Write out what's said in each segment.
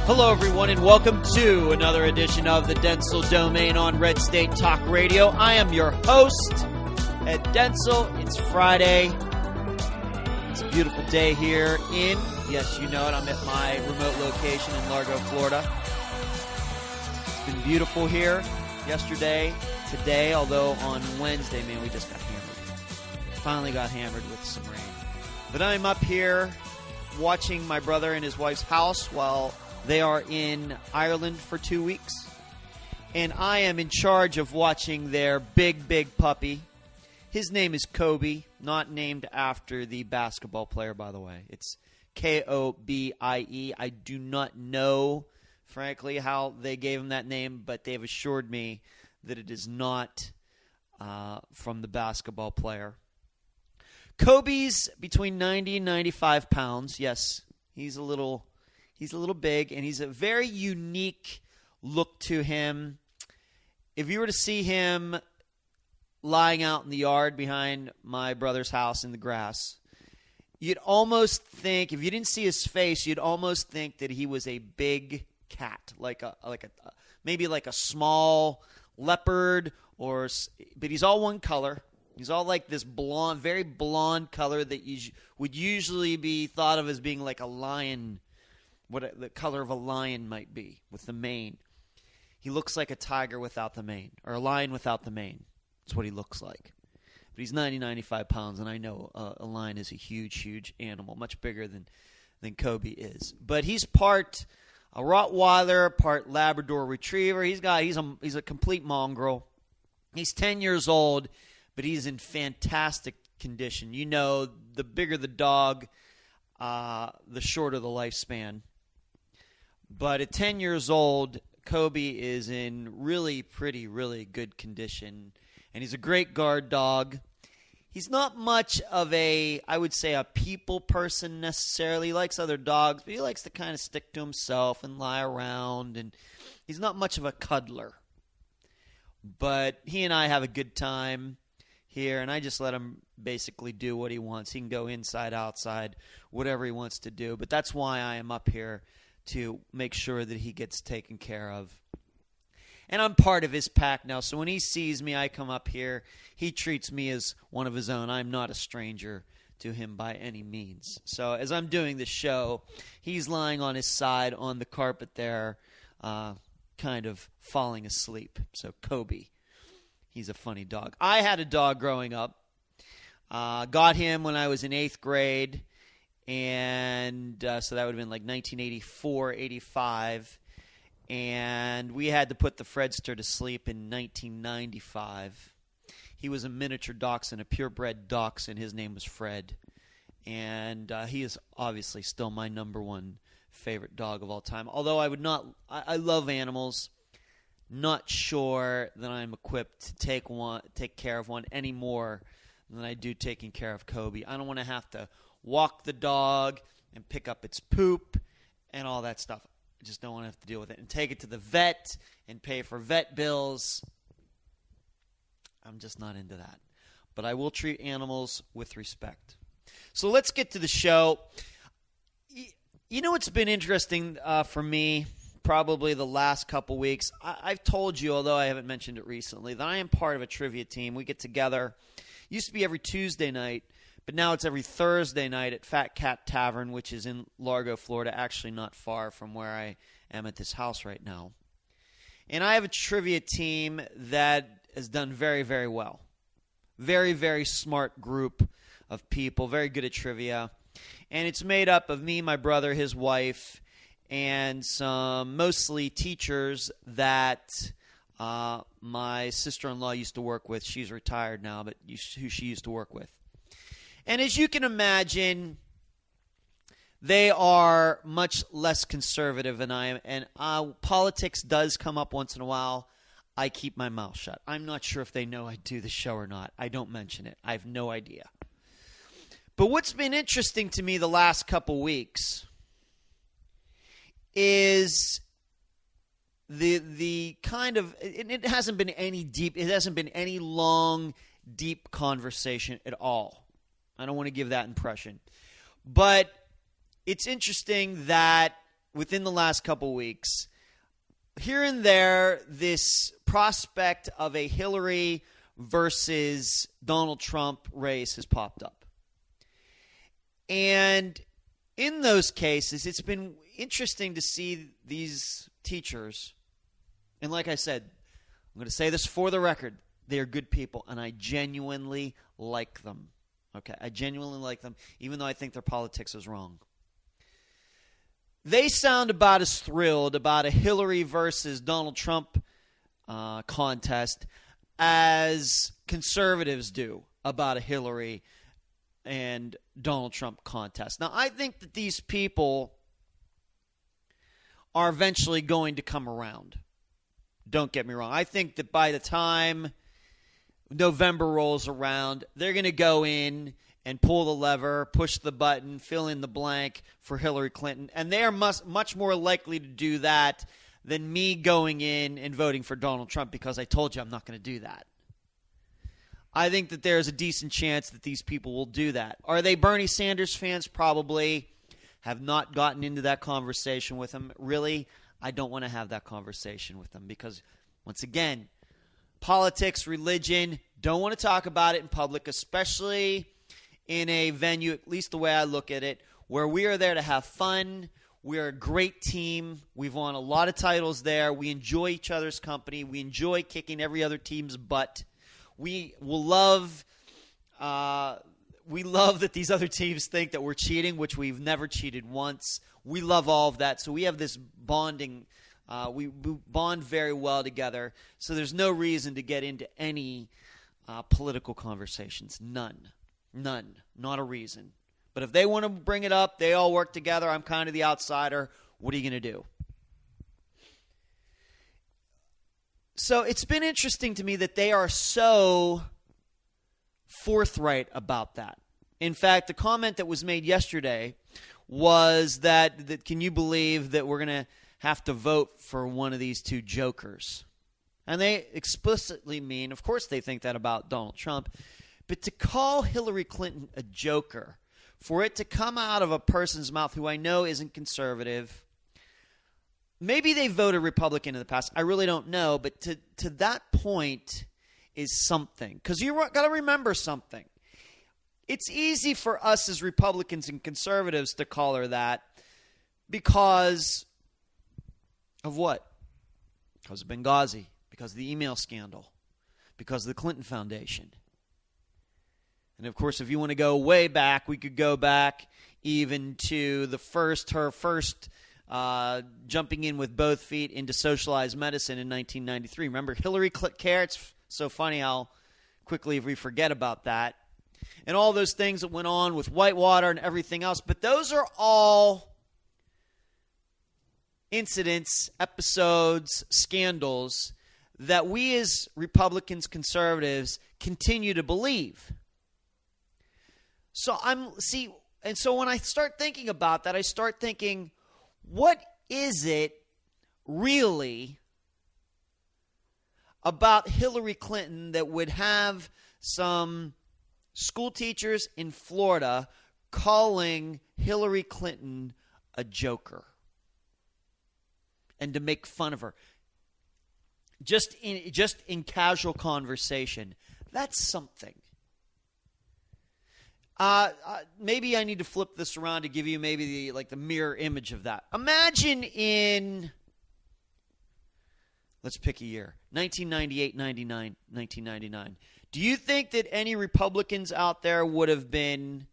Hello, everyone, and welcome to another edition of the Dentzel Domain on Red State Talk Radio. I am your host, Ed Dentzel. It's Friday. It's a beautiful day here in, yes, you know it, I'm at my remote location in Largo, Florida. It's been beautiful here yesterday, today, although on Wednesday, man, we just got hammered. Finally got hammered with some rain. But I'm up here watching my brother and his wife's house while they are in Ireland for 2 weeks. And I am in charge of watching their big puppy. His name is Kobe, not named after the basketball player, by the way. It's K-O-B-I-E. I do not know, frankly, how they gave him that name, but they've assured me that it is not from the basketball player. Kobe's between 90 and 95 pounds. Yes, he's a little big, and he's a very unique look to him. If you were to see him lying out in the yard behind my brother's house in the grass, you'd almost think, if you didn't see his face, you'd almost think that he was a big cat, maybe like a small leopard, but he's all one color. He's all like this blonde, very blonde color that would usually be thought of as being like a lion, what the color of a lion might be with the mane. He looks like a tiger without the mane, or a lion without the mane. That's what he looks like. But he's 90, 95 pounds, and I know a lion is a huge animal, much bigger than Kobe is. But he's part a Rottweiler, part Labrador Retriever. He's a complete mongrel. He's 10 years old, but he's in fantastic condition. You know, the bigger the dog, the shorter the lifespan. But at 10 years old, Kobe is in really good condition. And he's a great guard dog. He's not much of I would say, a people person necessarily. He likes other dogs, but he likes to kind of stick to himself and lie around. And he's not much of a cuddler. But he and I have a good time here, and I just let him basically do what he wants. He can go inside, outside, whatever he wants to do. But that's why I am up here, to make sure that he gets taken care of. And I'm part of his pack now, so when he sees me, I come up here. He treats me as one of his own. I'm not a stranger to him by any means. So as I'm doing this show, he's lying on his side on the carpet there, kind of falling asleep. So Kobe, he's a funny dog. I had a dog growing up. Got him when I was in 8th grade. And so that would have been like 1984, 85. And we had to put the Fredster to sleep in 1995. He was a miniature dachshund, a purebred dachshund. His name was Fred. And he is obviously still my number one favorite dog of all time. Although I love animals. Not sure that I'm equipped to take care of one any more than I do taking care of Kobe. I don't want to have to walk the dog and pick up its poop and all that stuff. I just don't want to have to deal with it. And take it to the vet and pay for vet bills. I'm just not into that. But I will treat animals with respect. So let's get to the show. You know what's been interesting for me probably the last couple weeks? I've told you, although I haven't mentioned it recently, that I am part of a trivia team. We get together. It used to be every Tuesday night. But now it's every Thursday night at Fat Cat Tavern, which is in Largo, Florida, actually not far from where I am at this house right now. And I have a trivia team that has done very well. Very smart group of people, very good at trivia. And it's made up of me, my brother, his wife, and some mostly teachers that my sister-in-law used to work with. She's retired now, but who she used to work with. And as you can imagine, they are much less conservative than I am. And politics does come up once in a while. I keep my mouth shut. I'm not sure if they know I do the show or not. I don't mention it. I have no idea. But what's been interesting to me the last couple weeks is the kind of, it hasn't been any long, deep conversation at all. I don't want to give that impression. But it's interesting that within the last couple weeks, here and there, this prospect of a Hillary versus Donald Trump race has popped up. And in those cases, it's been interesting to see these teachers. And like I said, I'm going to say this for the record. They are good people, and I genuinely like them. Okay, I genuinely like them, even though I think their politics is wrong. They sound about as thrilled about a Hillary versus Donald Trump contest as conservatives do about a Hillary and Donald Trump contest. Now, I think that these people are eventually going to come around. Don't get me wrong. I think that by the time November rolls around, they're going to go in and pull the lever, push the button, fill in the blank for Hillary Clinton. And they are much more likely to do that than me going in and voting for Donald Trump, because I told you I'm not going to do that. I think that there's a decent chance that these people will do that. Are they Bernie Sanders fans? Probably. Have not gotten into that conversation with them. Really, I don't want to have that conversation with them because, once again, politics, religion, don't want to talk about it in public, especially in a venue, at least the way I look at it, where we are there to have fun. We are a great team. We've won a lot of titles there. We enjoy each other's company. We enjoy kicking every other team's butt. We love that these other teams think that we're cheating, which we've never cheated once. We love all of that. So we have this bonding. We bond very well together. So there's no reason to get into any political conversations. None. Not a reason. But if they want to bring it up, they all work together. I'm kind of the outsider. What are you going to do? So it's been interesting to me that they are so forthright about that. In fact, the comment that was made yesterday was that can you believe that we're going to have to vote for one of these two jokers? And they explicitly mean, of course they think that about Donald Trump, but to call Hillary Clinton a joker, for it to come out of a person's mouth who I know isn't conservative, maybe they voted Republican in the past. I really don't know, but to that point is something. Because you got to remember something. It's easy for us as Republicans and conservatives to call her that because of what? Because of Benghazi, because of the email scandal, because of the Clinton Foundation. And, of course, if you want to go way back, we could go back even to her first jumping in with both feet into socialized medicine in 1993. Remember Hillary Care? It's so funny how quickly we forget about that. And all those things that went on with Whitewater and everything else. But those are all incidents, episodes, scandals that we as Republicans, conservatives continue to believe. So so when I start thinking about that, I start thinking, what is it really about Hillary Clinton that would have some school teachers in Florida calling Hillary Clinton a joker and to make fun of her just in casual conversation? That's something. Maybe I need to flip this around to give you maybe the mirror image of that. Imagine in, let's pick a year, 1998, 99, 1999. Do you think that any Republicans out there would have been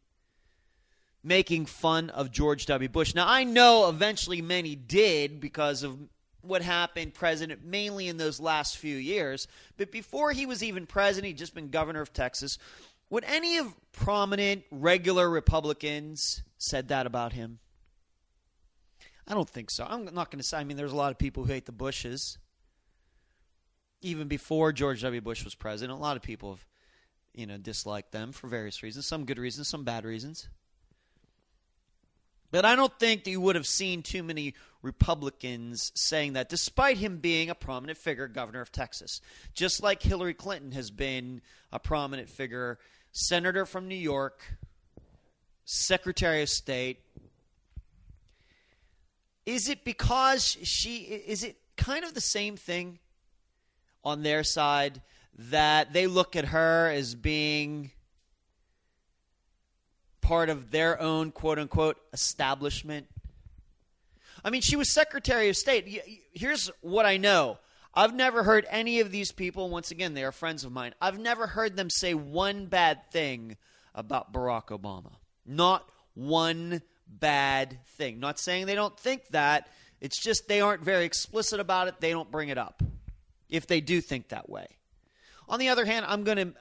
making fun of George W. Bush? Now, I know eventually many did because of what happened president mainly in those last few years. But before he was even president, he'd just been governor of Texas. Would any of prominent, regular Republicans said that about him? I don't think so. I'm not going to say. I mean, there's a lot of people who hate the Bushes. Even before George W. Bush was president, a lot of people have, disliked them for various reasons. Some good reasons, some bad reasons. But I don't think that you would have seen too many Republicans saying that, despite him being a prominent figure, governor of Texas. Just like Hillary Clinton has been a prominent figure, senator from New York, secretary of state. Is it because is it kind of the same thing on their side that they look at her as being part of their own quote-unquote establishment? I mean, she was Secretary of State. Here's what I know. I've never heard any of these people, once again, they are friends of mine, I've never heard them say one bad thing about Barack Obama. Not one bad thing. Not saying they don't think that. It's just they aren't very explicit about it. They don't bring it up if they do think that way. On the other hand, I'm going to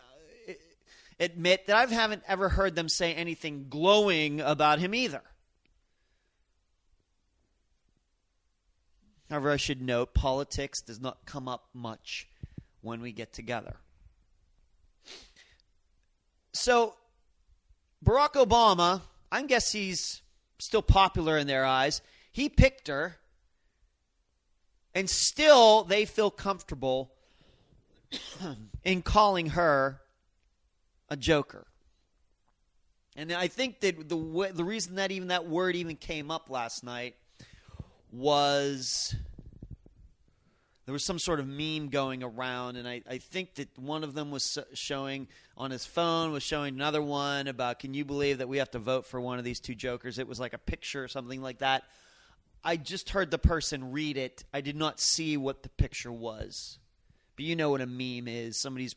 admit that I haven't ever heard them say anything glowing about him either. However, I should note, politics does not come up much when we get together. So, Barack Obama, I guess he's still popular in their eyes. He picked her, and still they feel comfortable in calling her a joker. And I think that the reason that even that word even came up last night was there was some sort of meme going around, and I think that one of them was showing on his phone, was showing another one about, can you believe that we have to vote for one of these two jokers? It was like a picture or something like that. I just heard the person read it. I did not see what the picture was. But you know what a meme is. Somebody's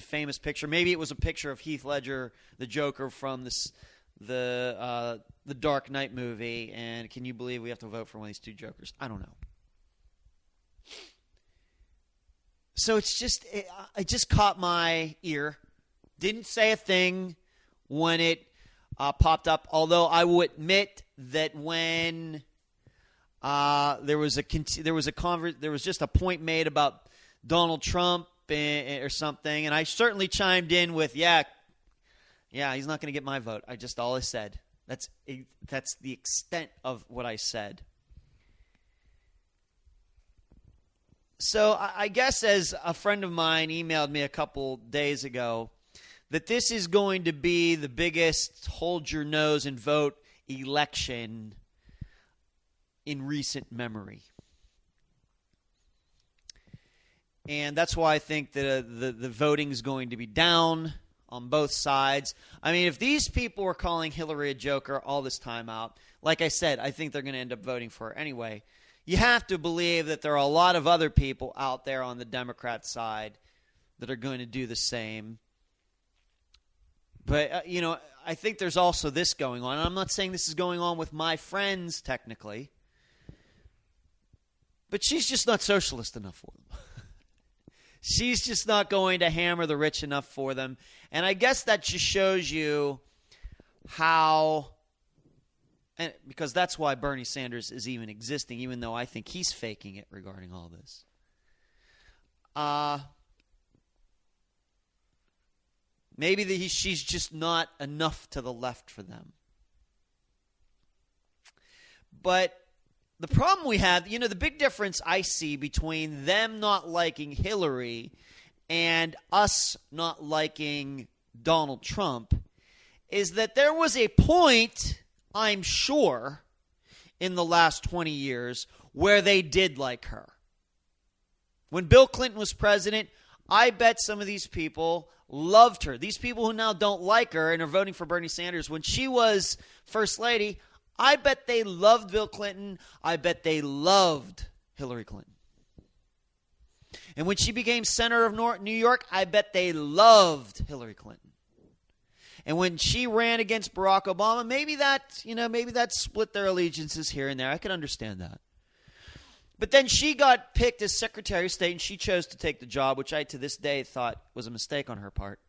famous picture. Maybe it was a picture of Heath Ledger, the Joker from the Dark Knight movie, and can you believe we have to vote for one of these two jokers? I don't know. So it just caught my ear. Didn't say a thing when it popped up, although I will admit that when there was just a point made about Donald Trump or something, and I certainly chimed in with, yeah, he's not going to get my vote. All I said. That's the extent of what I said. So I guess, as a friend of mine emailed me a couple days ago, that this is going to be the biggest hold your nose and vote election in recent memory. And that's why I think that the voting is going to be down on both sides. I mean, if these people were calling Hillary a joker all this time out, like I said, I think they're going to end up voting for her anyway. You have to believe that there are a lot of other people out there on the Democrat side that are going to do the same. But, I think there's also this going on. And I'm not saying this is going on with my friends, technically. But she's just not socialist enough for them. She's just not going to hammer the rich enough for them. And I guess that just shows you how, and because that's why Bernie Sanders is even existing, even though I think he's faking it regarding all this. Maybe she's just not enough to the left for them. But the problem we have, the big difference I see between them not liking Hillary and us not liking Donald Trump is that there was a point, I'm sure, in the last 20 years where they did like her. When Bill Clinton was president, I bet some of these people loved her. These people who now don't like her and are voting for Bernie Sanders, when she was First Lady, I bet they loved Bill Clinton. I bet they loved Hillary Clinton. And when she became Senator of New York, I bet they loved Hillary Clinton. And when she ran against Barack Obama, maybe that split their allegiances here and there. I can understand that. But then she got picked as Secretary of State, and she chose to take the job, which I, to this day, thought was a mistake on her part.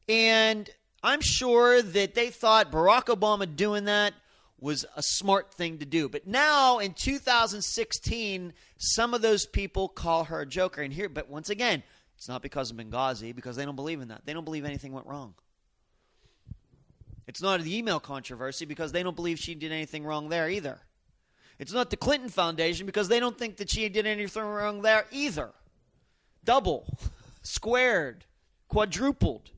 And I'm sure that they thought Barack Obama doing that was a smart thing to do. But now, in 2016, some of those people call her a joker. But once again, it's not because of Benghazi, because they don't believe in that. They don't believe anything went wrong. It's not the email controversy, because they don't believe she did anything wrong there either. It's not the Clinton Foundation, because they don't think that she did anything wrong there either. Double, squared, quadrupled.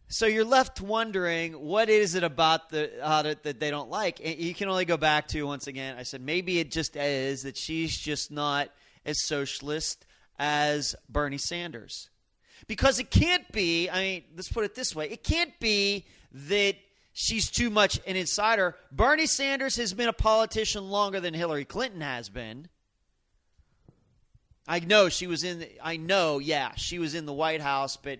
So you're left wondering, what is it about it that they don't like? And you can only go back to, once again, I said maybe it just is that she's just not as socialist as Bernie Sanders. Because it can't be, let's put it this way, it can't be that she's too much an insider. Bernie Sanders has been a politician longer than Hillary Clinton has been. She was in the White House, but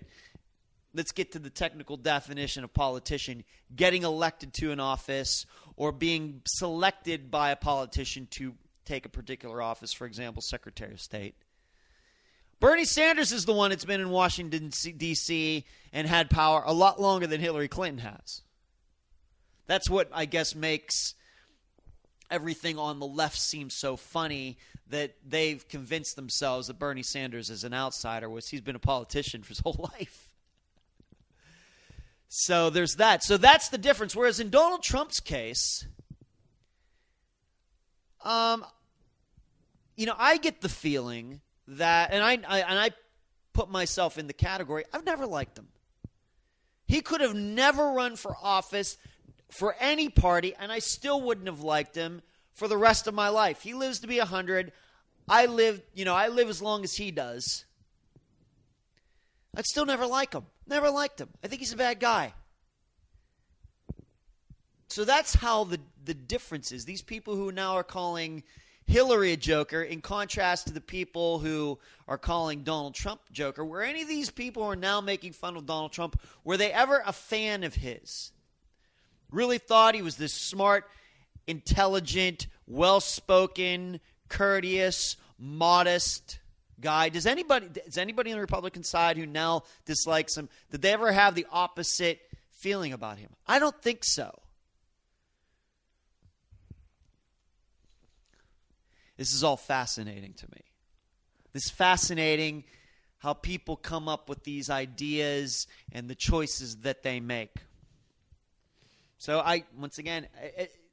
let's get to the technical definition of politician: getting elected to an office or being selected by a politician to take a particular office, for example, Secretary of State. Bernie Sanders is the one that's been in Washington, D.C. and had power a lot longer than Hillary Clinton has. That's what I guess makes everything on the left seem so funny, that they've convinced themselves that Bernie Sanders is an outsider, whereas he's been a politician for his whole life. So there's that. So that's the difference. Whereas in Donald Trump's case, I get the feeling that, and I put myself in the category, I've never liked him. He could have never run for office for any party, and I still wouldn't have liked him for the rest of my life. He lives to be 100. I live as long as he does. I'd still never like him. Never liked him. I think he's a bad guy. So that's how the difference is. These people who now are calling Hillary a joker, in contrast to the people who are calling Donald Trump a joker, were any of these people who are now making fun of Donald Trump, were they ever a fan of his? Really thought he was this smart, intelligent, well-spoken, courteous, modest guy? Does anybody on the Republican side who now dislikes him, did they ever have the opposite feeling about him? I don't think so. This is all fascinating to me. This is fascinating how people come up with these ideas and the choices that they make. So once again,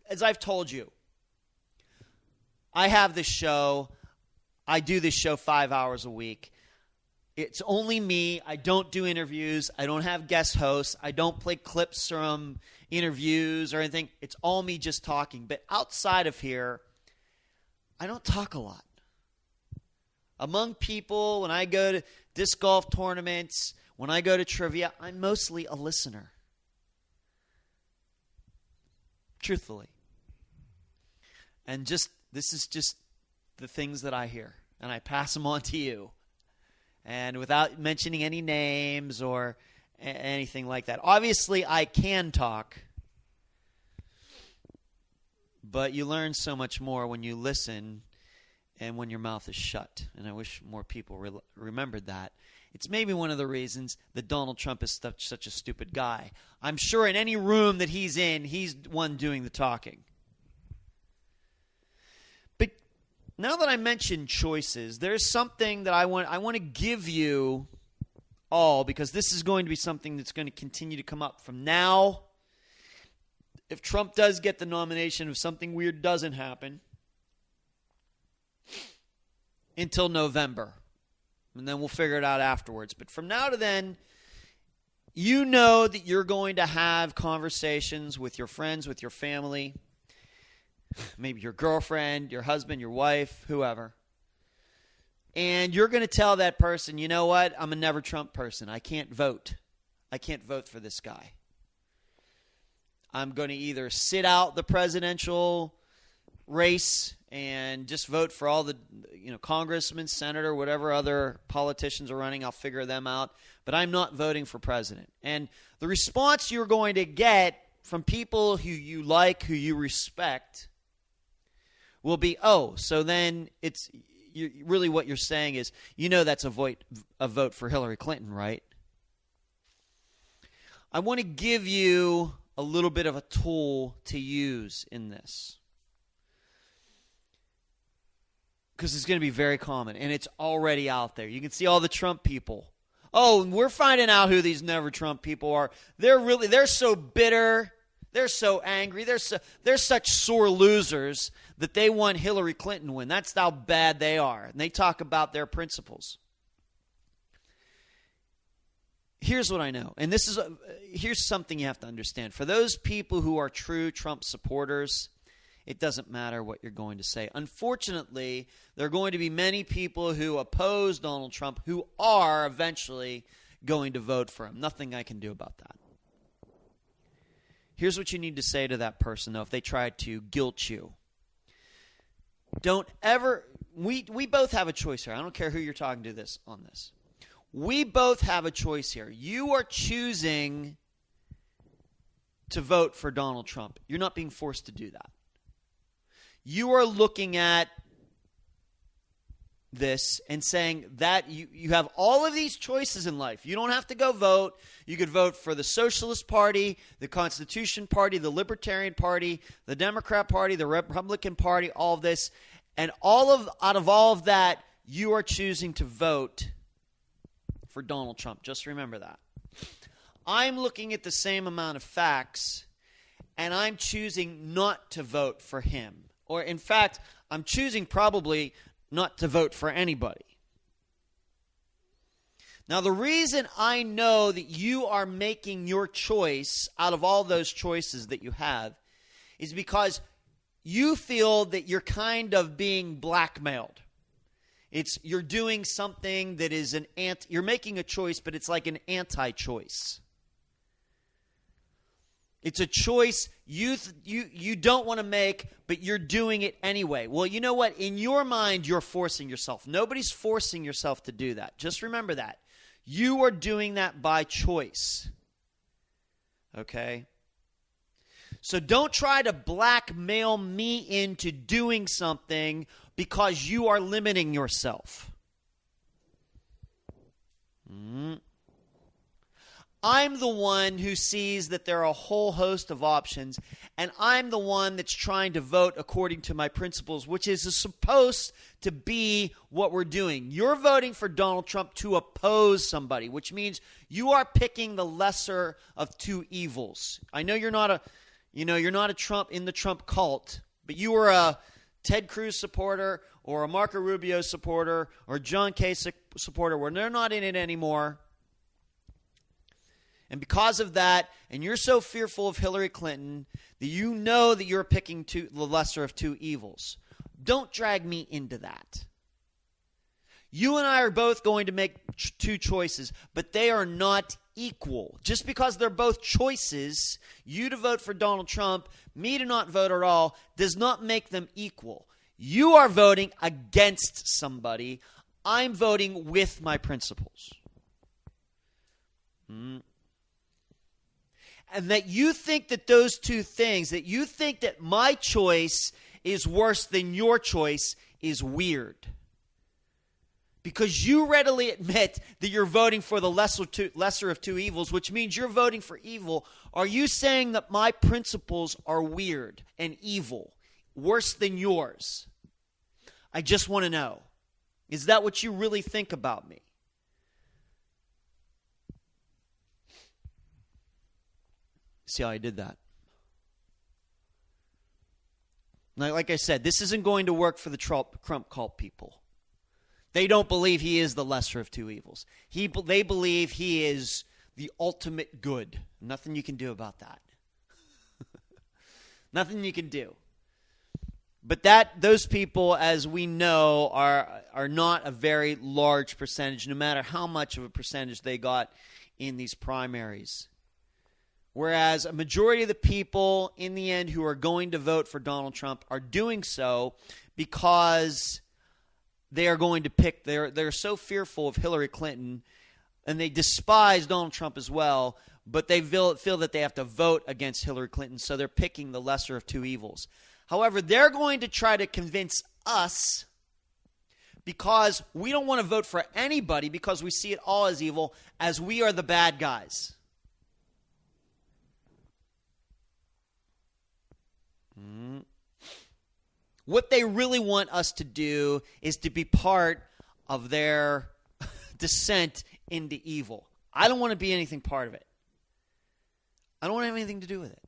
as I've told you, I have this show. I do this show 5 hours a week. It's only me. I don't do interviews. I don't have guest hosts. I don't play clips from interviews or anything. It's all me just talking. But outside of here, I don't talk a lot. Among people, when I go to disc golf tournaments, when I go to trivia, I'm mostly a listener. Truthfully. And this is just the things that I hear, and I pass them on to you. And without mentioning any names or anything like that. Obviously, I can talk, but you learn so much more when you listen and when your mouth is shut. And I wish more people remembered that. It's maybe one of the reasons that Donald Trump is such a stupid guy. I'm sure in any room that he's in, he's the one doing the talking. But now that I mentioned choices, there's something that I want to give you all, because this is going to be something that's going to continue to come up from now. If Trump does get the nomination, if something weird doesn't happen, until November. And then we'll figure it out afterwards. But from now to then, you know that you're going to have conversations with your friends, with your family, maybe your girlfriend, your husband, your wife, whoever. And you're going to tell that person, you know what? I'm a never Trump person. I can't vote. I can't vote for this guy. I'm going to either sit out the presidential race and just vote for all the congressmen, senator, whatever other politicians are running. I'll figure them out. But I'm not voting for president. And the response you're going to get from people who you like, who you respect, will be, oh, so then really what you're saying is, that's a vote for Hillary Clinton, right? I want to give you a little bit of a tool to use in this, because it's going to be very common, and it's already out there. You can see all the Trump people. Oh, we're finding out who these never Trump people are. They're so bitter. They're so angry. They're such sore losers that they want Hillary Clinton to win. That's how bad they are. And they talk about their principles. Here's what I know, and here's something you have to understand. For those people who are true Trump supporters, it doesn't matter what you're going to say. Unfortunately, there are going to be many people who oppose Donald Trump who are eventually going to vote for him. Nothing I can do about that. Here's what you need to say to that person, though, if they try to guilt you. Don't ever – we both have a choice here. I don't care who you're talking to on this. We both have a choice here. You are choosing to vote for Donald Trump. You're not being forced to do that. You are looking at this and saying that you have all of these choices in life. You don't have to go vote. You could vote for the Socialist Party, the Constitution Party, the Libertarian Party, the Democrat Party, the Republican Party, all of this. And out of all of that, you are choosing to vote for Donald Trump. Just remember that. I'm looking at the same amount of facts, and I'm choosing not to vote for him. Or, in fact, I'm choosing probably not to vote for anybody. Now, the reason I know that you are making your choice out of all those choices that you have is because you feel that you're kind of being blackmailed. You're doing something that is you're making a choice, but it's like an anti-choice. It's a choice you don't want to make, but you're doing it anyway. Well, you know what? In your mind, you're forcing yourself. Nobody's forcing yourself to do that. Just remember that. You are doing that by choice. Okay? So don't try to blackmail me into doing something because you are limiting yourself. I'm the one who sees that there are a whole host of options, and I'm the one that's trying to vote according to my principles, which is supposed to be what we're doing. You're voting for Donald Trump to oppose somebody, which means you are picking the lesser of two evils. I know you're not a Trump in the Trump cult, but you are a Ted Cruz supporter or a Marco Rubio supporter or John Kasich supporter where they're not in it anymore. And because of that, and you're so fearful of Hillary Clinton that you know that you're picking the lesser of two evils. Don't drag me into that. You and I are both going to make two choices, but they are not equal. Just because they're both choices, you to vote for Donald Trump, me to not vote at all, does not make them equal. You are voting against somebody. I'm voting with my principles. And that you think that those two things, that you think that my choice is worse than your choice is weird. Because you readily admit that you're voting for the lesser of two evils, which means you're voting for evil. Are you saying that my principles are weird and evil, worse than yours? I just want to know. Is that what you really think about me? See how I did that? Now, like I said, this isn't going to work for the Trump cult people. They don't believe he is the lesser of two evils. They believe he is the ultimate good. Nothing you can do about that. Nothing you can do. But those people, as we know, are not a very large percentage, no matter how much of a percentage they got in these primaries. Whereas a majority of the people in the end who are going to vote for Donald Trump are doing so because they are going to pick, they're so fearful of Hillary Clinton, and they despise Donald Trump as well, but they feel that they have to vote against Hillary Clinton, so they're picking the lesser of two evils. However, they're going to try to convince us, because we don't want to vote for anybody because we see it all as evil, as we are the bad guys. What they really want us to do is to be part of their descent into evil. I don't want to be anything part of it. I don't want to have anything to do with it.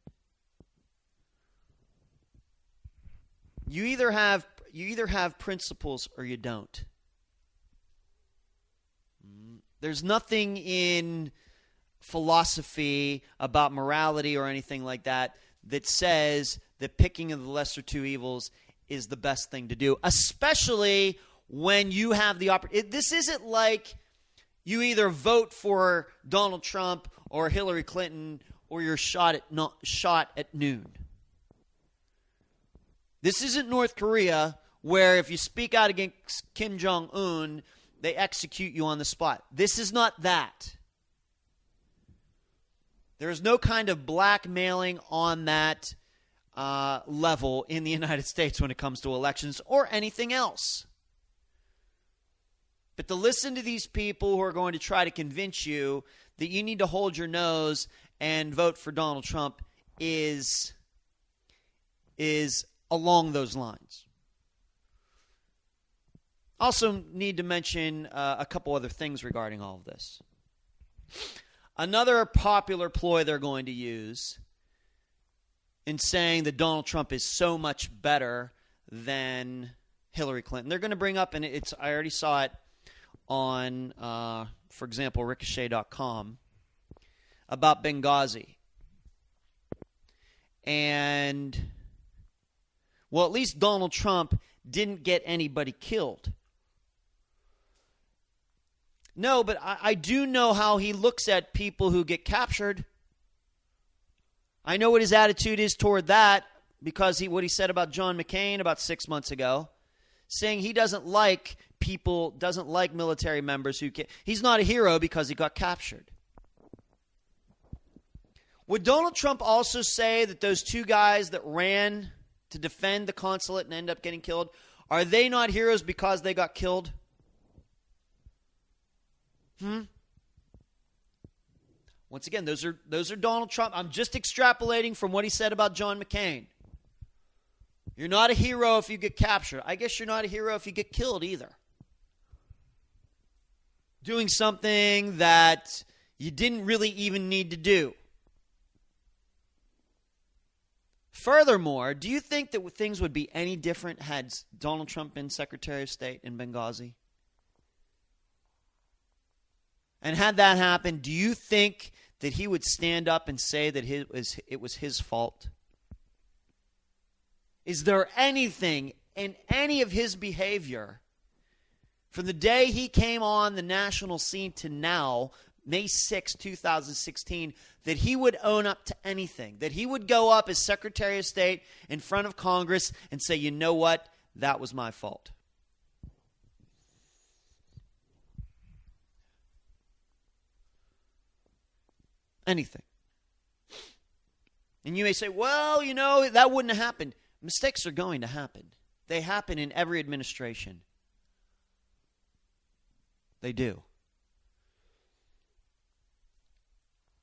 You either have principles or you don't. There's nothing in philosophy about morality or anything like that that says that picking of the lesser two evils is the best thing to do, especially when you have the opportunity. This isn't like you either vote for Donald Trump or Hillary Clinton or you're shot at noon. This isn't North Korea where if you speak out against Kim Jong-un, they execute you on the spot. This is not that. There is no kind of blackmailing on that level in the United States when it comes to elections or anything else. But to listen to these people who are going to try to convince you that you need to hold your nose and vote for Donald Trump is along those lines. Also need to mention a couple other things regarding all of this. Another popular ploy they're going to use in saying that Donald Trump is so much better than Hillary Clinton. They're going to bring up, and I already saw it on, for example, Ricochet.com, about Benghazi. And, well, at least Donald Trump didn't get anybody killed. No, but I do know how he looks at people who get captured. I know what his attitude is toward that because what he said about John McCain about 6 months ago, saying he doesn't like people, doesn't like military members who he's not a hero because he got captured. Would Donald Trump also say that those two guys that ran to defend the consulate and end up getting killed, are they not heroes because they got killed? Once again, those are Donald Trump. I'm just extrapolating from what he said about John McCain. You're not a hero if you get captured. I guess you're not a hero if you get killed either. Doing something that you didn't really even need to do. Furthermore, do you think that things would be any different had Donald Trump been Secretary of State in Benghazi? And had that happened, do you think that he would stand up and say that it was his fault? Is there anything in any of his behavior from the day he came on the national scene to now, May 6, 2016, that he would own up to anything? That he would go up as Secretary of State in front of Congress and say, you know what, that was my fault? Anything. And you may say, well, that wouldn't have happened. Mistakes are going to happen. They happen in every administration. They do.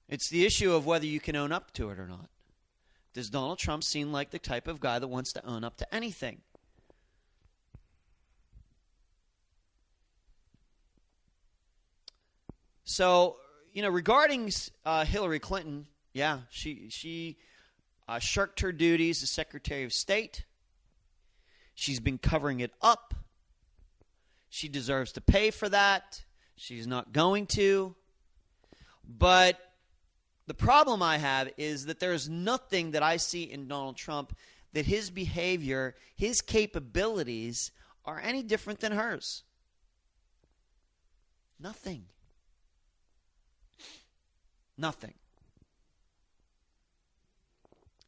It's the issue of whether you can own up to it or not. Does Donald Trump seem like the type of guy that wants to own up to anything? So, regarding Hillary Clinton, yeah, she shirked her duties as Secretary of State. She's been covering it up. She deserves to pay for that. She's not going to. But the problem I have is that there's nothing that I see in Donald Trump that his behavior, his capabilities are any different than hers. Nothing. Nothing.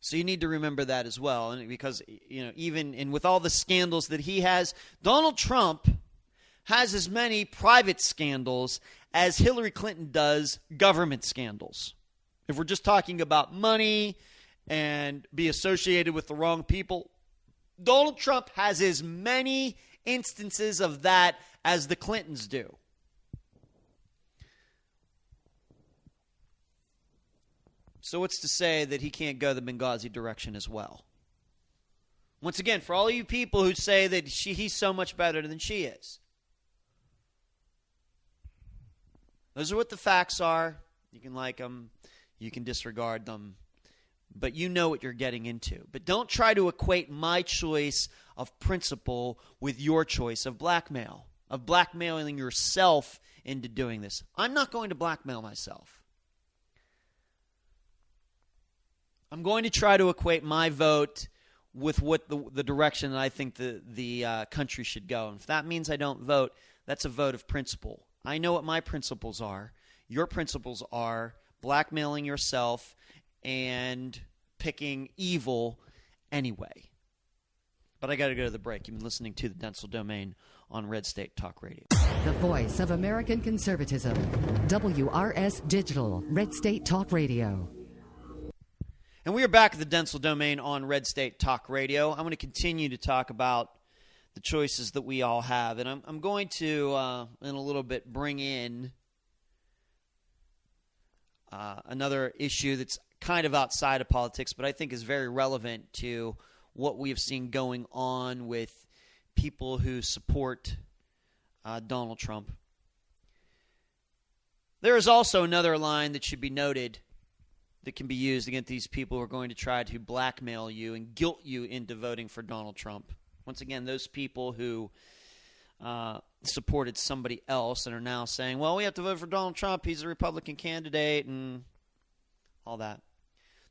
So you need to remember that as well. And because, even with all the scandals that he has, Donald Trump has as many private scandals as Hillary Clinton does government scandals. If we're just talking about money and be associated with the wrong people, Donald Trump has as many instances of that as the Clintons do. So what's to say that he can't go the Benghazi direction as well? Once again, for all of you people who say that he's so much better than she is. Those are what the facts are. You can like them. You can disregard them. But you know what you're getting into. But don't try to equate my choice of principle with your choice of blackmail, of blackmailing yourself into doing this. I'm not going to blackmail myself. I'm going to try to equate my vote with what the direction that I think the country should go. And if that means I don't vote, that's a vote of principle. I know what my principles are. Your principles are blackmailing yourself and picking evil anyway. But I got to go to the break. You've been listening to the Dentzel Domain on Red State Talk Radio. The voice of American conservatism. WRS Digital, Red State Talk Radio. And we are back at the Dentzel Domain on Red State Talk Radio. I'm going to continue to talk about the choices that we all have. And I'm going to, in a little bit, bring in another issue that's kind of outside of politics, but I think is very relevant to what we have seen going on with people who support Donald Trump. There is also another line that should be noted that can be used against these people who are going to try to blackmail you and guilt you into voting for Donald Trump. Once again, those people who supported somebody else and are now saying, well, we have to vote for Donald Trump. He's a Republican candidate and all that.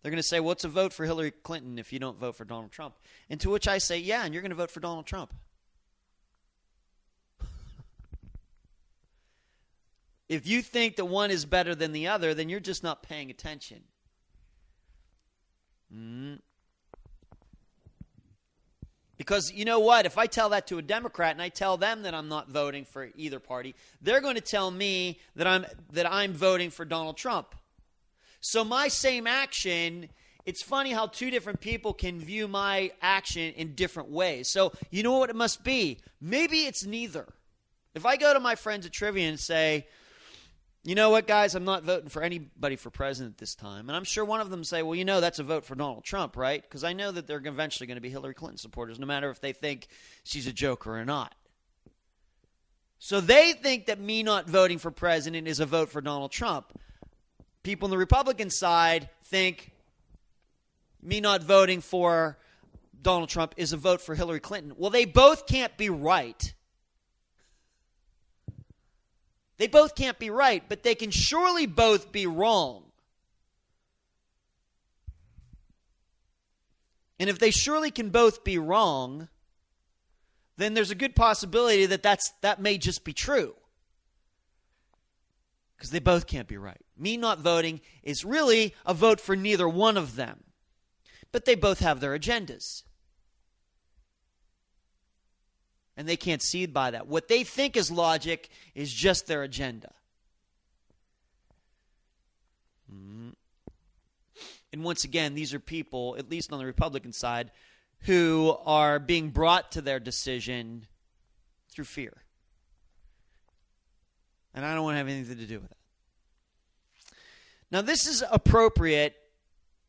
They're going to say, well, it's a vote for Hillary Clinton if you don't vote for Donald Trump. And to which I say, yeah, and you're going to vote for Donald Trump. If you think that one is better than the other, then you're just not paying attention. Because you know what? If I tell that to a Democrat and I tell them that I'm not voting for either party, they're going to tell me that I'm voting for Donald Trump. So my same action, it's funny how two different people can view my action in different ways. So you know what it must be? Maybe it's neither. If I go to my friends at Trivia and say, you know what, guys, I'm not voting for anybody for president this time. And I'm sure one of them say, well, you know, that's a vote for Donald Trump, right? Because I know that they're eventually going to be Hillary Clinton supporters, no matter if they think she's a joker or not. So they think that me not voting for president is a vote for Donald Trump. People on the Republican side think me not voting for Donald Trump is a vote for Hillary Clinton. Well, they both can't be right. They both can't be right, but they can surely both be wrong. And if they surely can both be wrong, then there's a good possibility that that may just be true. Because they both can't be right. Me not voting is really a vote for neither one of them. But they both have their agendas. And they can't cede by that. What they think is logic is just their agenda. And once again, these are people, at least on the Republican side, who are being brought to their decision through fear. And I don't want to have anything to do with it. Now, this is appropriate.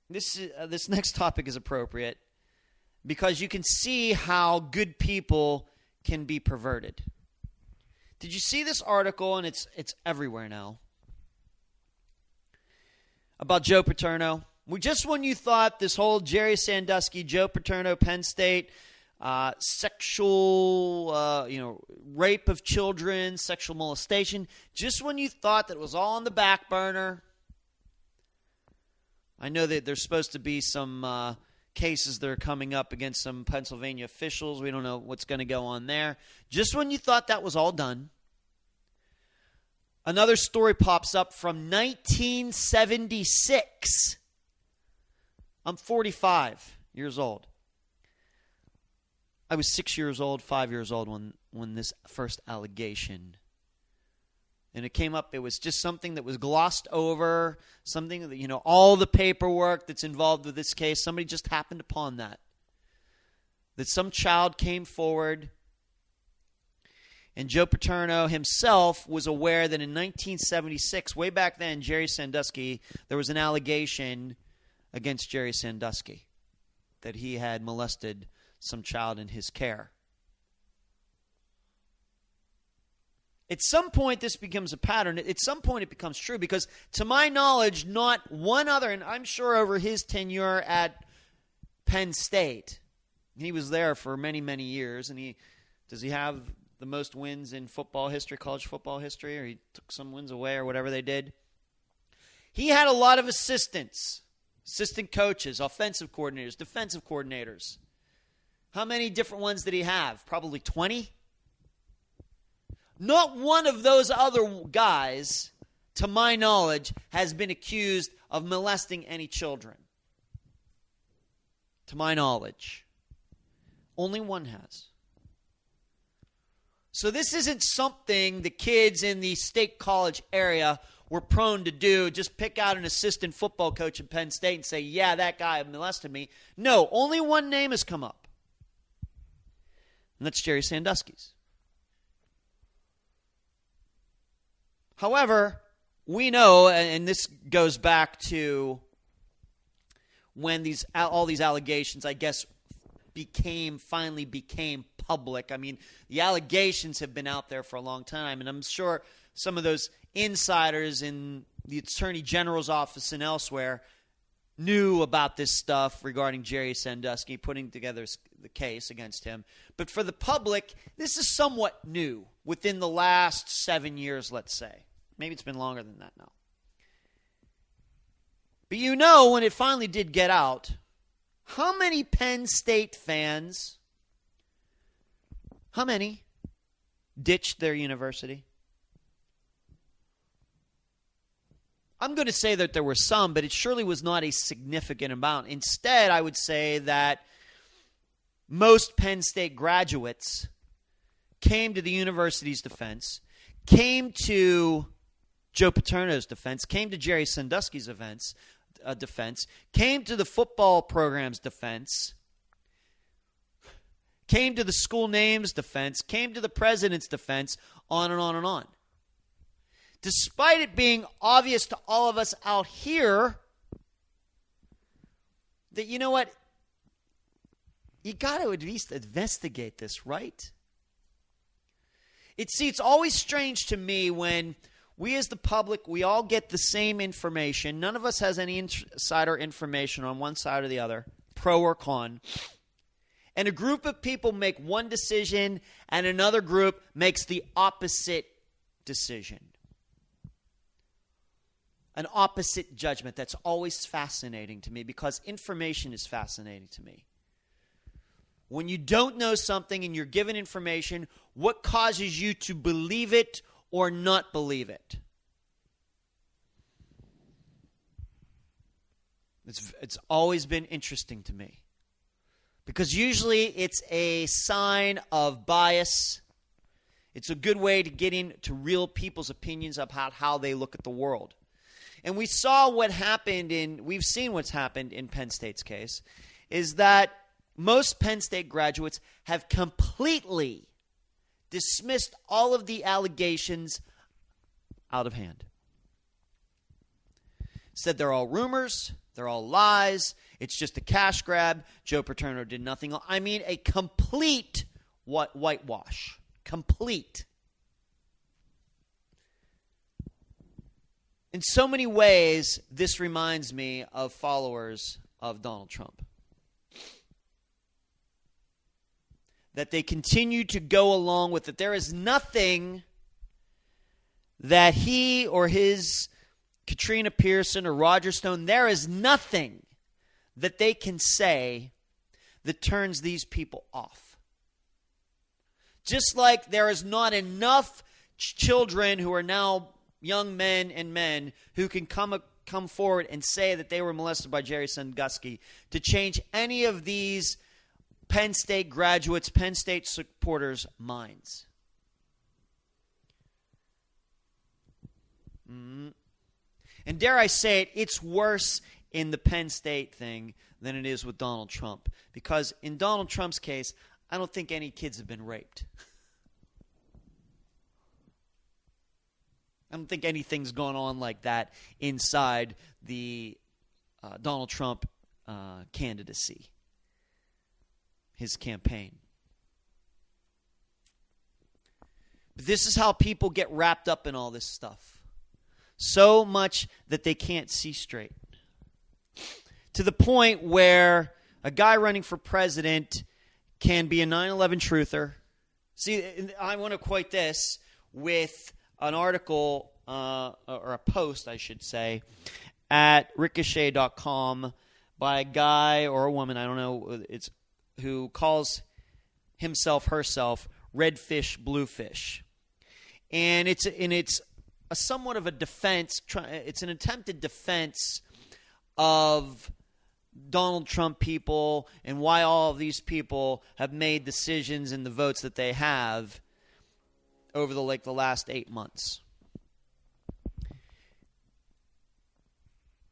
This next topic is appropriate because you can see how good people can be perverted. Did you see this article? And it's everywhere now. About Joe Paterno. Just when you thought this whole Jerry Sandusky, Joe Paterno, Penn State, sexual, rape of children, sexual molestation, just when you thought that it was all on the back burner. I know that there's supposed to be some cases that are coming up against some Pennsylvania officials. We don't know what's going to go on there. Just when you thought that was all done, another story pops up from 1976. I'm 45 years old. I was 6 years old, 5 years old when this first allegation. And it came up, it was just something that was glossed over, something that, all the paperwork that's involved with this case, somebody just happened upon that. That some child came forward, and Joe Paterno himself was aware that in 1976, way back then, Jerry Sandusky, there was an allegation against Jerry Sandusky that he had molested some child in his care. At some point, this becomes a pattern. At some point, it becomes true because, to my knowledge, not one other, and I'm sure over his tenure at Penn State, he was there for many, many years, and does he have the most wins in football history, college football history, or he took some wins away or whatever they did? He had a lot of assistants. assistant coaches, offensive coordinators, defensive coordinators. How many different ones did he have? Probably 20? Not one of those other guys, to my knowledge, has been accused of molesting any children. To my knowledge. Only one has. So this isn't something the kids in the state college area were prone to do. Just pick out an assistant football coach in Penn State and say, yeah, that guy molested me. No, only one name has come up. And that's Jerry Sandusky's. However, we know, and this goes back to when all these allegations, I guess, finally became public. I mean, the allegations have been out there for a long time, and I'm sure some of those insiders in the Attorney General's office and elsewhere knew about this stuff regarding Jerry Sandusky, putting together the case against him. But for the public, this is somewhat new within the last 7 years, let's say. Maybe it's been longer than that now. But you know, when it finally did get out, how many Penn State fans, how many ditched their university? I'm going to say that there were some, but it surely was not a significant amount. Instead, I would say that most Penn State graduates came to the university's defense, came to Joe Paterno's defense, came to Jerry Sandusky's defense, came to the football program's defense, came to the school name's defense, came to the president's defense, on and on and on. Despite it being obvious to all of us out here that, you know what, you got to at least investigate this, right? It's always strange to me when we as the public, we all get the same information. None of us has any insider information on one side or the other, pro or con. And a group of people make one decision and another group makes the opposite decision. An opposite judgment. That's always fascinating to me because information is fascinating to me. When you don't know something and you're given information, what causes you to believe it or not believe it? It's always been interesting to me. Because usually it's a sign of bias. It's a good way to get into real people's opinions about how they look at the world. And we've seen what's happened in Penn State's case, is that most Penn State graduates have completely dismissed all of the allegations out of hand. Said they're all rumors, they're all lies, it's just a cash grab, Joe Paterno did nothing. I mean, a complete whitewash. Complete. In so many ways, this reminds me of followers of Donald Trump. That they continue to go along with it. There is nothing that he or his Katrina Pearson or Roger Stone, there is nothing that they can say that turns these people off. Just like there is not enough children who are now young men and men who can come forward and say that they were molested by Jerry Sandusky to change any of these Penn State graduates, Penn State supporters' minds. And dare I say it, it's worse in the Penn State thing than it is with Donald Trump. Because in Donald Trump's case, I don't think any kids have been raped. I don't think anything's gone on like that inside the Donald Trump candidacy, his campaign. But this is how people get wrapped up in all this stuff. So much that they can't see straight. To the point where a guy running for president can be a 9/11 truther. See, I want to quote this with an article, or a post, I should say, at ricochet.com by a guy or a woman, I don't know, who calls himself, herself, Red Fish, Blue Fish. And it's a somewhat of a defense. It's an attempted defense of Donald Trump people and why all of these people have made decisions and the votes that they have over the last 8 months.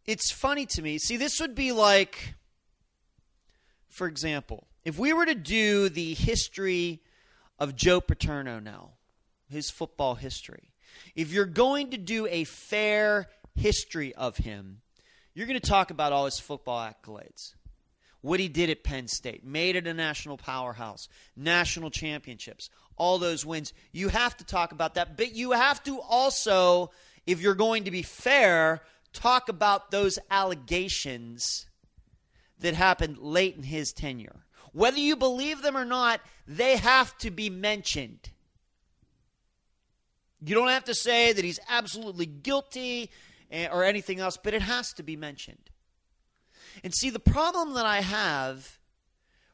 It's funny to me. See, this would be like, for example, if we were to do the history of Joe Paterno now, his football history. If you're going to do a fair history of him, you're going to talk about all his football accolades. What he did at Penn State, made it a national powerhouse, national championships, all those wins. You have to talk about that. But you have to also, if you're going to be fair, talk about those allegations that happened late in his tenure. Whether you believe them or not, they have to be mentioned. You don't have to say that he's absolutely guilty or anything else, but it has to be mentioned. And see, the problem that I have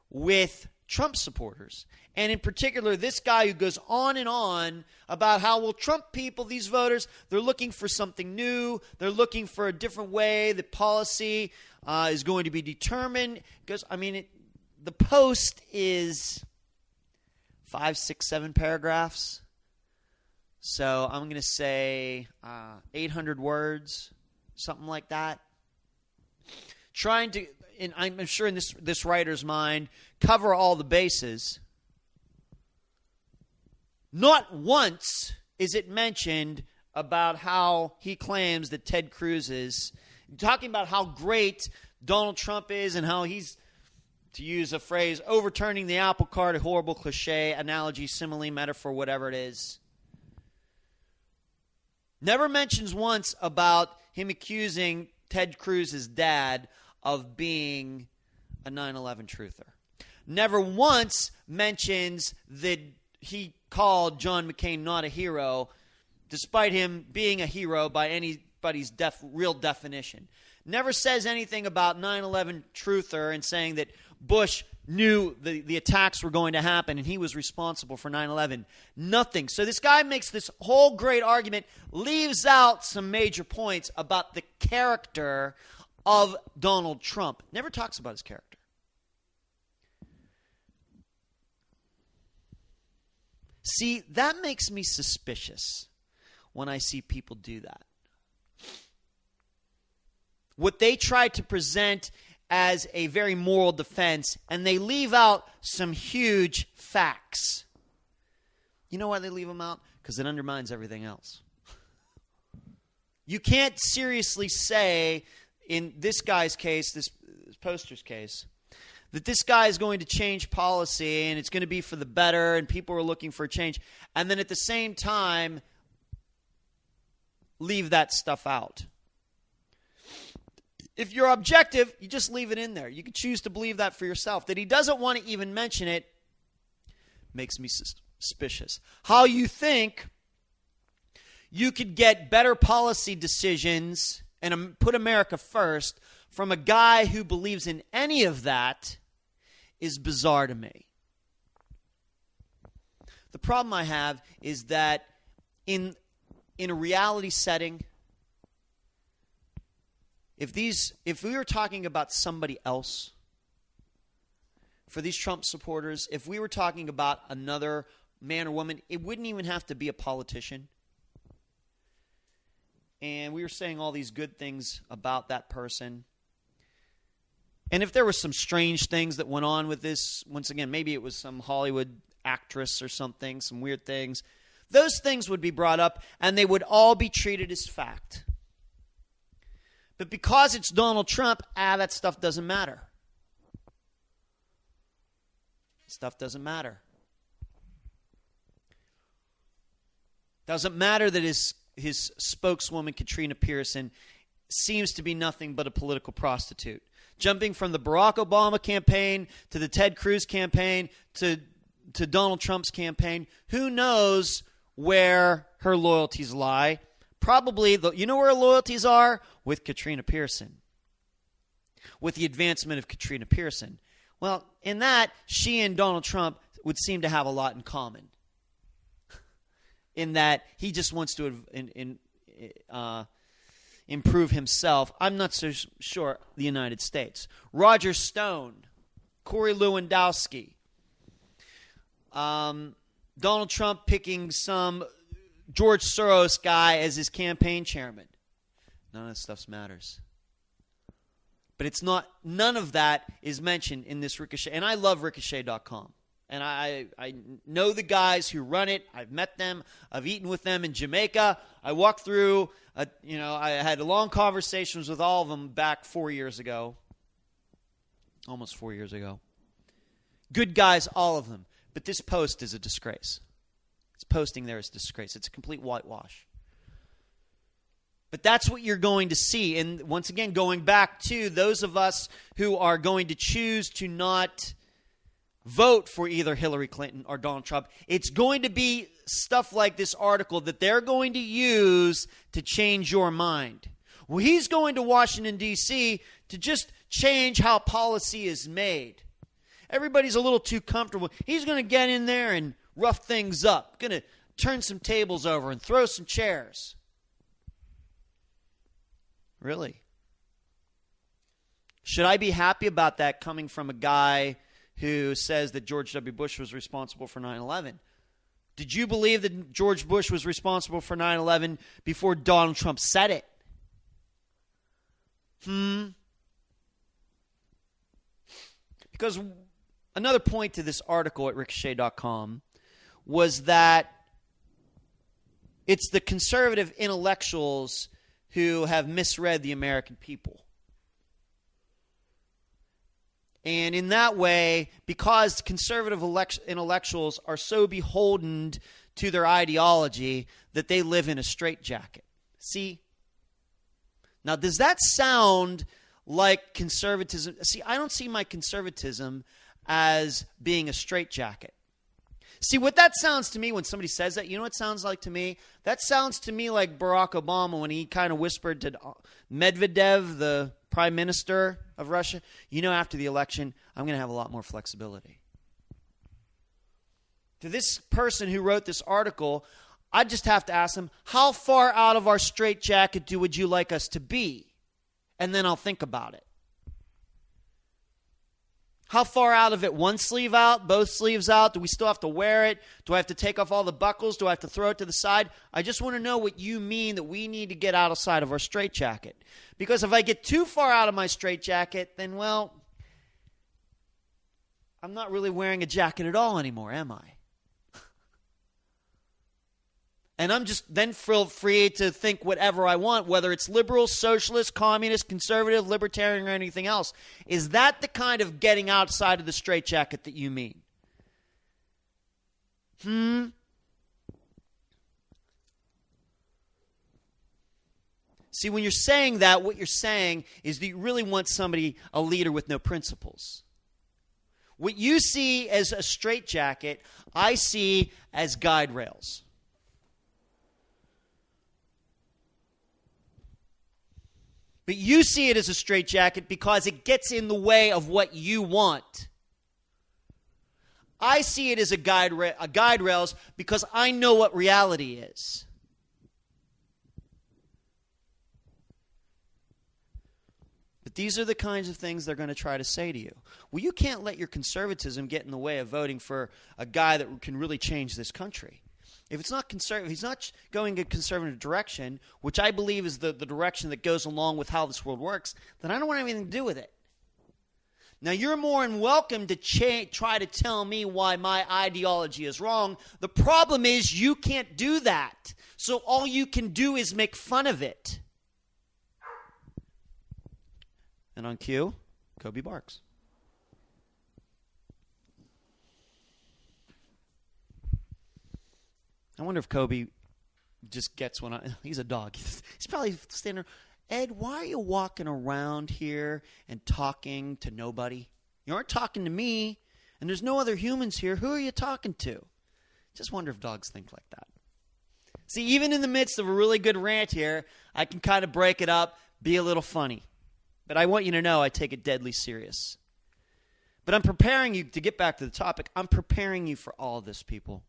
with Trump supporters, and in particular this guy who goes on and on about how, well, Trump people, these voters, they're looking for something new. They're looking for a different way that policy is going to be determined. Because, the Post is 5, 6, 7 paragraphs. So I'm going to say 800 words, something like that. Trying to, and I'm sure in this writer's mind, cover all the bases. Not once is it mentioned about how he claims that Ted Cruz is, talking about how great Donald Trump is and how he's, to use a phrase, overturning the apple cart, a horrible cliche, analogy, simile, metaphor, whatever it is. Never mentions once about him accusing Ted Cruz's dad of being a 9/11 truther. Never once mentions that he called John McCain not a hero, despite him being a hero by anybody's real definition. Never says anything about 9/11 truther and saying that Bush knew the attacks were going to happen and he was responsible for 9/11. Nothing. So this guy makes this whole great argument, leaves out some major points about the character of Donald Trump. Never talks about his character. See, that makes me suspicious when I see people do that. What they try to present as a very moral defense, and they leave out some huge facts. You know why they leave them out? Because it undermines everything else. You can't seriously say, in this guy's case, this poster's case, that this guy is going to change policy and it's going to be for the better and people are looking for a change, and then at the same time leave that stuff out. If you're objective, you just leave it in there. You can choose to believe that for yourself. That he doesn't want to even mention it makes me suspicious. How you think you could get better policy decisions and put America first from a guy who believes in any of that is bizarre to me. The problem I have is that in a reality setting, if we were talking about somebody else, for these Trump supporters, if we were talking about another man or woman, it wouldn't even have to be a politician. And we were saying all these good things about that person. And if there were some strange things that went on with this, once again, maybe it was some Hollywood actress or something, some weird things, those things would be brought up and they would all be treated as fact. But because it's Donald Trump, that stuff doesn't matter. Stuff doesn't matter. Doesn't matter that his spokeswoman, Katrina Pearson, seems to be nothing but a political prostitute. Jumping from the Barack Obama campaign to the Ted Cruz campaign to Donald Trump's campaign, who knows where her loyalties lie? probably, you know where her loyalties are? With Katrina Pearson. With the advancement of Katrina Pearson. Well, in that, she and Donald Trump would seem to have a lot in common. In that he just wants to improve himself. I'm not so sure the United States. Roger Stone, Corey Lewandowski, Donald Trump picking some George Soros guy as his campaign chairman. None of that stuff matters. But it's not, none of that is mentioned in this Ricochet. And I love Ricochet.com. And I know the guys who run it. I've met them. I've eaten with them in Jamaica. I walked through, I had long conversations with all of them back 4 years ago. Almost 4 years ago. Good guys, all of them. But this post is a disgrace. It's posting there is a disgrace. It's a complete whitewash. But that's what you're going to see. And once again, going back to those of us who are going to choose to not vote for either Hillary Clinton or Donald Trump, it's going to be stuff like this article that they're going to use to change your mind. Well, he's going to Washington, D.C. to just change how policy is made. Everybody's a little too comfortable. He's going to get in there and rough things up. Going to turn some tables over and throw some chairs. Really? Should I be happy about that coming from a guy who says that George W. Bush was responsible for 9/11? Did you believe that George Bush was responsible for 9/11 before Donald Trump said it? Because another point to this article at Ricochet.com was that it's the conservative intellectuals who have misread the American people. And in that way, because conservative intellectuals are so beholden to their ideology that they live in a straitjacket. See? Now, does that sound like conservatism? See, I don't see my conservatism as being a straitjacket. See, what that sounds to me when somebody says that, you know what it sounds like to me? That sounds to me like Barack Obama when he kind of whispered to Medvedev, the prime minister of Russia, after the election, I'm going to have a lot more flexibility. To this person who wrote this article, I just have to ask them, how far out of our straitjacket would you like us to be? And then I'll think about it. How far out of it? One sleeve out? Both sleeves out? Do we still have to wear it? Do I have to take off all the buckles? Do I have to throw it to the side? I just want to know what you mean that we need to get outside of our straitjacket. Because if I get too far out of my straitjacket, then, well, I'm not really wearing a jacket at all anymore, am I? And I'm just then free to think whatever I want, whether it's liberal, socialist, communist, conservative, libertarian, or anything else. Is that the kind of getting outside of the straitjacket that you mean? See, when you're saying that, what you're saying is that you really want somebody, a leader with no principles. What you see as a straitjacket, I see as guide rails. But you see it as a straitjacket because it gets in the way of what you want. I see it as a guide rails because I know what reality is. But these are the kinds of things they're going to try to say to you. Well, you can't let your conservatism get in the way of voting for a guy that can really change this country. If it's not conservative, he's not going in a conservative direction, which I believe is the direction that goes along with how this world works, then I don't want anything to do with it. Now, you're more than welcome to try to tell me why my ideology is wrong. The problem is you can't do that. So all you can do is make fun of it. And on cue, Kobe barks. I wonder if Kobe just gets he's a dog. He's probably standing there. Ed, why are you walking around here and talking to nobody? You aren't talking to me, and there's no other humans here. Who are you talking to? Just wonder if dogs think like that. See, even in the midst of a really good rant here, I can kind of break it up, be a little funny. But I want you to know I take it deadly serious. But I'm preparing you, to get back to the topic, I'm preparing you for all this, people.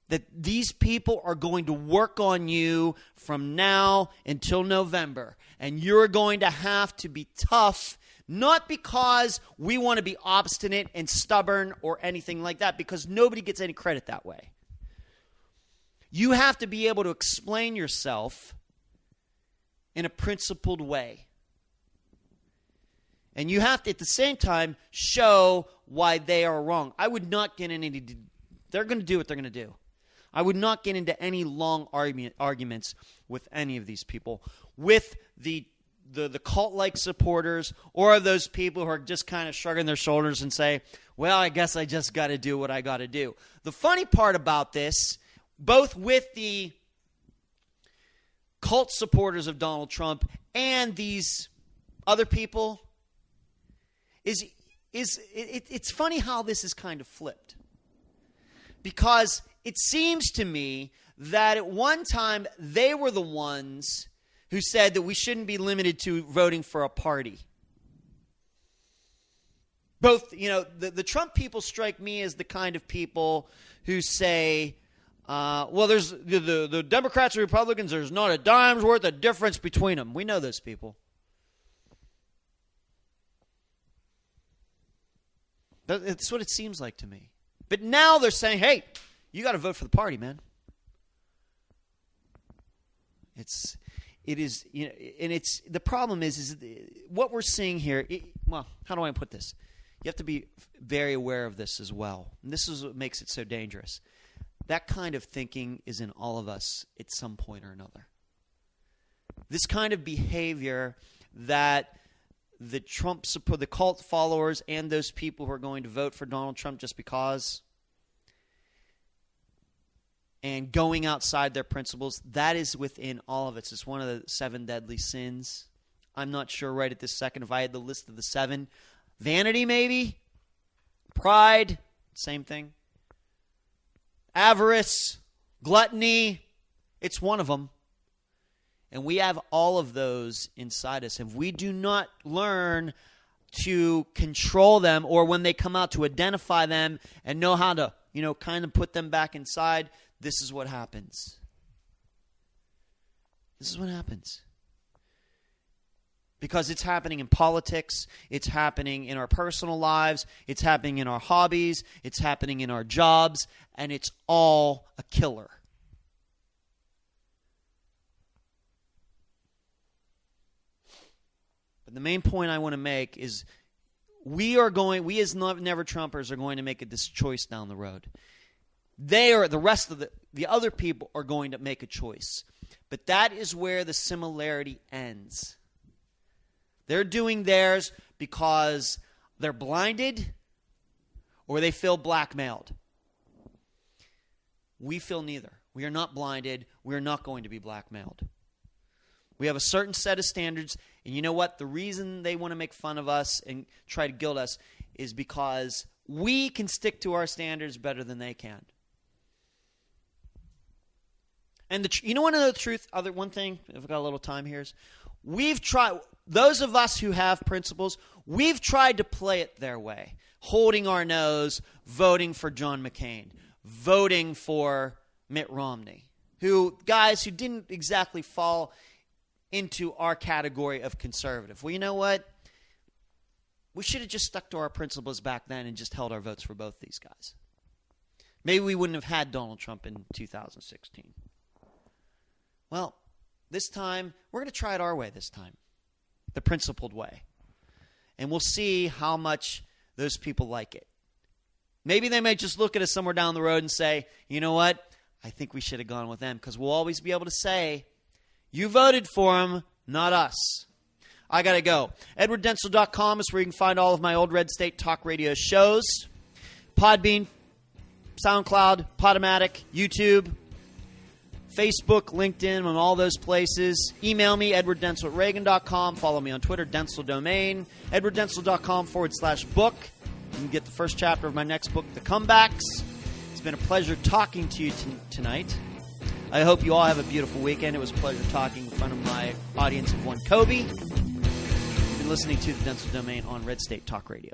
That these people are going to work on you from now until November. And you're going to have to be tough, not because we want to be obstinate and stubborn or anything like that, because nobody gets any credit that way. You have to be able to explain yourself in a principled way. And you have to, at the same time, show why they are wrong. I would not get into any... They're going to do what they're going to do. I would not get into any long arguments with any of these people. With the cult-like supporters or those people who are just kind of shrugging their shoulders and say, well, I guess I just got to do what I got to do. The funny part about this, both with the cult supporters of Donald Trump and these other people, it's funny how this is kind of flipped. Because it seems to me that at one time they were the ones who said that we shouldn't be limited to voting for a party. Both, the Trump people strike me as the kind of people who say, well, there's the Democrats and Republicans, there's not a dime's worth of difference between them. We know those people. That's what it seems like to me. But now they're saying, hey, you got to vote for the party, man. The problem is what we're seeing here. How do I put this? You have to be very aware of this as well. And this is what makes it so dangerous. That kind of thinking is in all of us at some point or another. This kind of behavior that the Trump support, the cult followers, and those people who are going to vote for Donald Trump just because, and going outside their principles, that is within all of us. It's one of the 7 deadly sins. I'm not sure right at this second if I had the list of the 7. Vanity, maybe? Pride, same thing. Avarice, gluttony, it's one of them. And we have all of those inside us. If we do not learn to control them, or when they come out, to identify them and know how to, kind of put them back inside, this is what happens. This is what happens. Because it's happening in politics, it's happening in our personal lives, it's happening in our hobbies, it's happening in our jobs, and it's all a killer. But the main point I want to make is we as Never Trumpers are going to make this choice down the road. The rest of the other people are going to make a choice. But that is where the similarity ends. They're doing theirs because they're blinded or they feel blackmailed. We feel neither. We are not blinded. We are not going to be blackmailed. We have a certain set of standards, and you know what? The reason they want to make fun of us and try to guilt us is because we can stick to our standards better than they can. And one other truth, one thing, if I've got a little time here, is we've tried, those of us who have principles, we've tried to play it their way. Holding our nose, voting for John McCain, voting for Mitt Romney, guys who didn't exactly fall into our category of conservative. Well, you know what? We should have just stuck to our principles back then and just held our votes for both these guys. Maybe we wouldn't have had Donald Trump in 2016. Well, this time, we're going to try it our way this time, the principled way. And we'll see how much those people like it. Maybe they may just look at us somewhere down the road and say, you know what? I think we should have gone with them, because we'll always be able to say, you voted for them, not us. I got to go. EdwardDentzel.com is where you can find all of my old Red State Talk Radio shows. Podbean, SoundCloud, Podomatic, YouTube, Facebook, LinkedIn, and all those places. Email me, EdwardDentzel@Reagan.com. Follow me on Twitter, Dentzel Domain. EdwardDentzel.com/book. You can get the first chapter of my next book, The Comebacks. It's been a pleasure talking to you tonight. I hope you all have a beautiful weekend. It was a pleasure talking in front of my audience of one Kobe. You've been listening to the Dentzel Domain on Red State Talk Radio.